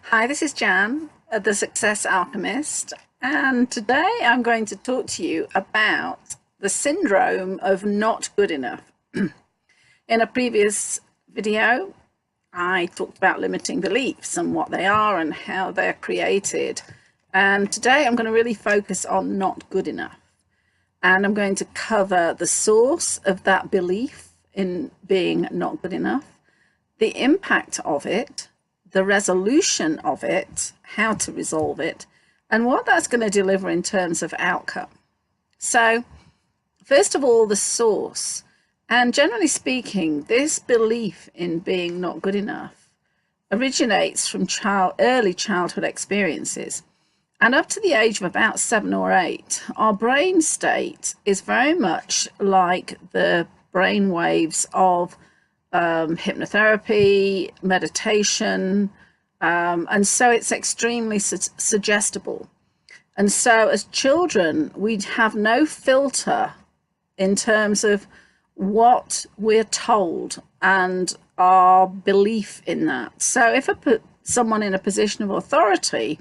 Hi, this is Jan, the Success Alchemist, and today I'm going to talk to you about the syndrome of not good enough. In a previous video, I talked about limiting beliefs and what they are and how they're created. And today I'm going to really focus on not good enough. And I'm going to cover the source of that belief in being not good enough, the impact of it, the resolution of it, how to resolve it, and what that's going to deliver in terms of outcome. So, first of all, the source. And generally speaking, this belief in being not good enough originates from early childhood experiences. And up to the age of about 7 or 8, our brain state is very much like the brain waves of hypnotherapy, meditation, and so it's extremely suggestible. And so as children, we have no filter in terms of what we're told and our belief in that. So if someone in a position of authority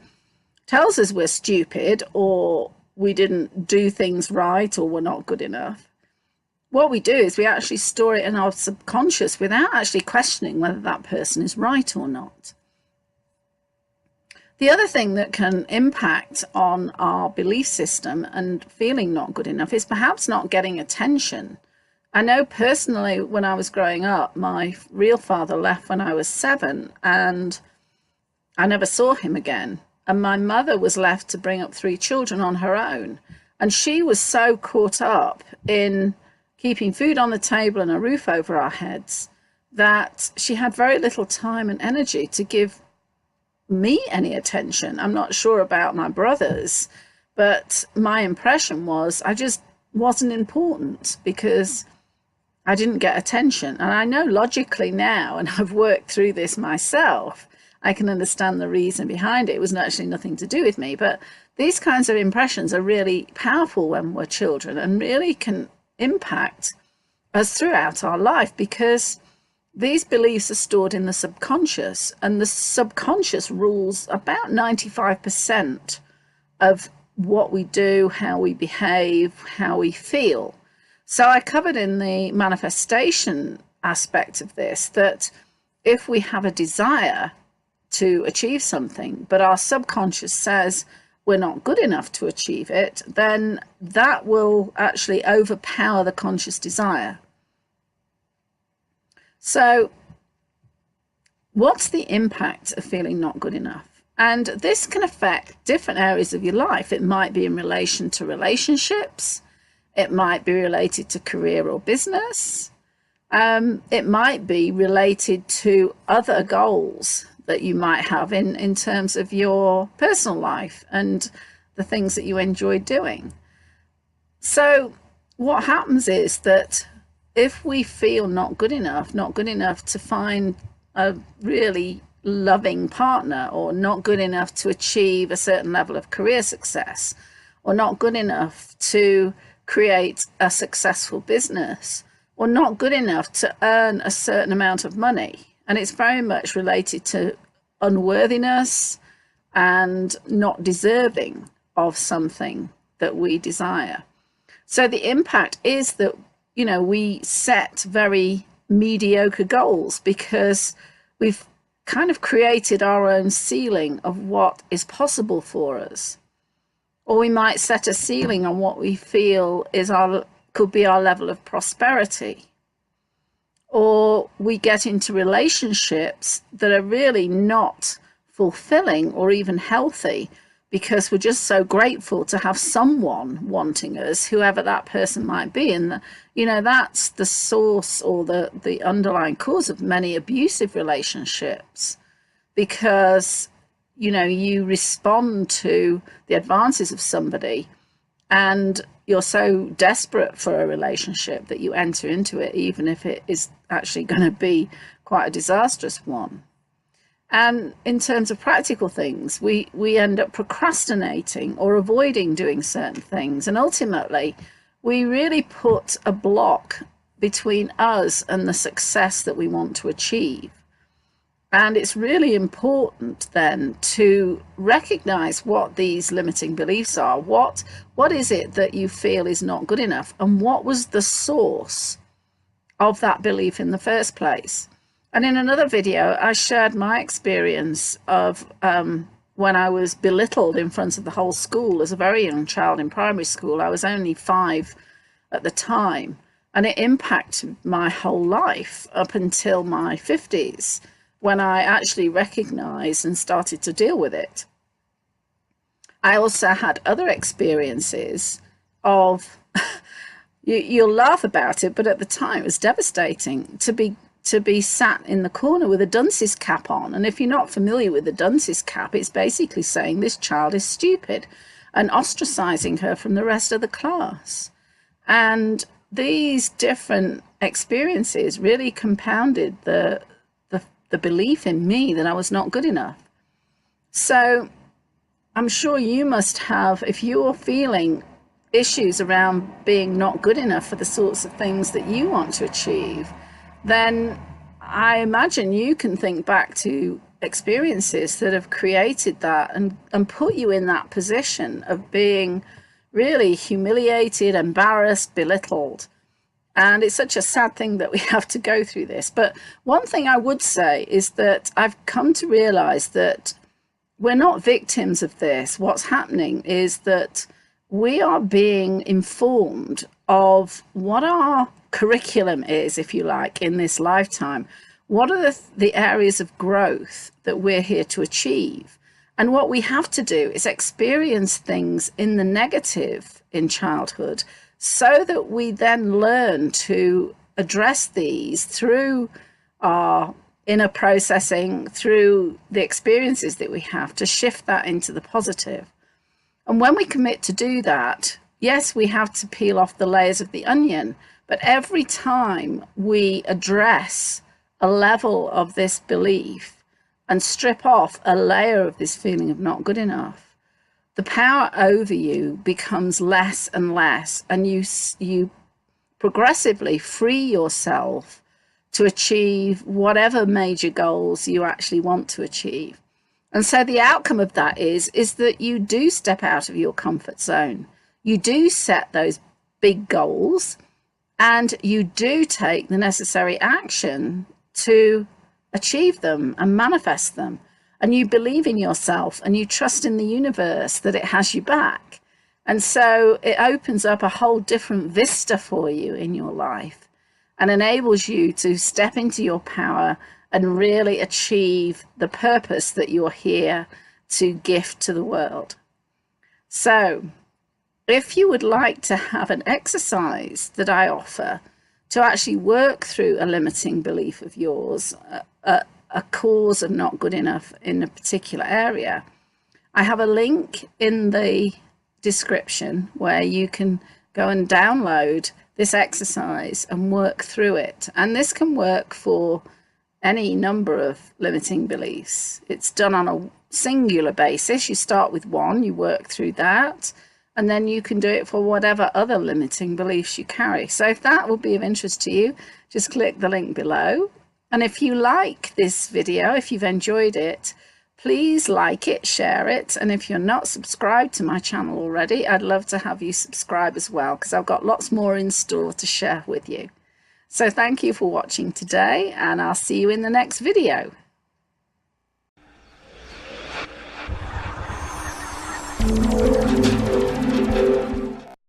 tells us we're stupid or we didn't do things right or we're not good enough, what we do is we actually store it in our subconscious without actually questioning whether that person is right or not. The other thing that can impact on our belief system and feeling not good enough is perhaps not getting attention. I know personally when I was growing up, my real father left when I was 7 and I never saw him again. And my mother was left to bring up 3 children on her own. And she was so caught up in keeping food on the table and a roof over our heads that she had very little time and energy to give me any attention. I'm not sure about my brothers, but my impression was I just wasn't important because I didn't get attention. And I know logically now, and I've worked through this myself, I can understand the reason behind it. It was actually nothing to do with me, but these kinds of impressions are really powerful when we're children and really can impact us throughout our life because these beliefs are stored in the subconscious, and the subconscious rules about 95% of what we do, how we behave, how we feel. So I covered in the manifestation aspect of this that if we have a desire to achieve something, but our subconscious says we're not good enough to achieve it, then that will actually overpower the conscious desire. So what's the impact of feeling not good enough? And this can affect different areas of your life. It might be in relation to relationships. It might be related to career or business. It might be related to other goals that you might have in terms of your personal life and the things that you enjoy doing. So what happens is that if we feel not good enough to find a really loving partner, or not good enough to achieve a certain level of career success, or not good enough to create a successful business, or not good enough to earn a certain amount of money, and it's very much related to unworthiness and not deserving of something that we desire. So the impact is that, we set very mediocre goals because we've kind of created our own ceiling of what is possible for us. Or we might set a ceiling on what we feel could be our level of prosperity. Or we get into relationships that are really not fulfilling or even healthy because we're just so grateful to have someone wanting us, whoever that person might be. And, that's the source or the underlying cause of many abusive relationships because, you respond to the advances of somebody and you're so desperate for a relationship that you enter into it, even if it is actually going to be quite a disastrous one. And in terms of practical things, we end up procrastinating or avoiding doing certain things. And ultimately, we really put a block between us and the success that we want to achieve. And it's really important then to recognize what these limiting beliefs are. What is it that you feel is not good enough? And what was the source of that belief in the first place? And in another video, I shared my experience of when I was belittled in front of the whole school as a very young child in primary school. I was only 5 at the time, and it impacted my whole life up until my 50s, when I actually recognized and started to deal with it. I also had other experiences of, you'll laugh about it, but at the time it was devastating to be sat in the corner with a Dunces Cap on. And if you're not familiar with the Dunces Cap, it's basically saying this child is stupid and ostracizing her from the rest of the class. And these different experiences really compounded the belief in me that I was not good enough. So I'm sure you must have, if you're feeling issues around being not good enough for the sorts of things that you want to achieve, then I imagine you can think back to experiences that have created that and put you in that position of being really humiliated, embarrassed, belittled. And it's such a sad thing that we have to go through this. But one thing I would say is that I've come to realize that we're not victims of this. What's happening is that we are being informed of what our curriculum is, if you like, in this lifetime. What are the areas of growth that we're here to achieve? And what we have to do is experience things in the negative in childhood, so that we then learn to address these through our inner processing, through the experiences that we have, to shift that into the positive. And when we commit to do that, yes, we have to peel off the layers of the onion, but every time we address a level of this belief and strip off a layer of this feeling of not good enough, the power over you becomes less and less, and you progressively free yourself to achieve whatever major goals you actually want to achieve. And so the outcome of that is that you do step out of your comfort zone. You do set those big goals, and you do take the necessary action to achieve them and manifest them. And you believe in yourself, and you trust in the universe that it has you back. And so it opens up a whole different vista for you in your life and enables you to step into your power and really achieve the purpose that you're here to gift to the world. So if you would like to have an exercise that I offer to actually work through a limiting belief of yours, a cause of not good enough in a particular area, I have a link in the description where you can go and download this exercise and work through it. And this can work for any number of limiting beliefs. It's done on a singular basis. You start with one, you work through that, and then you can do it for whatever other limiting beliefs you carry. So if that would be of interest to you, just click the link below. And if you like this video, if you've enjoyed it, please like it, share it. And if you're not subscribed to my channel already, I'd love to have you subscribe as well, because I've got lots more in store to share with you. So thank you for watching today, and I'll see you in the next video.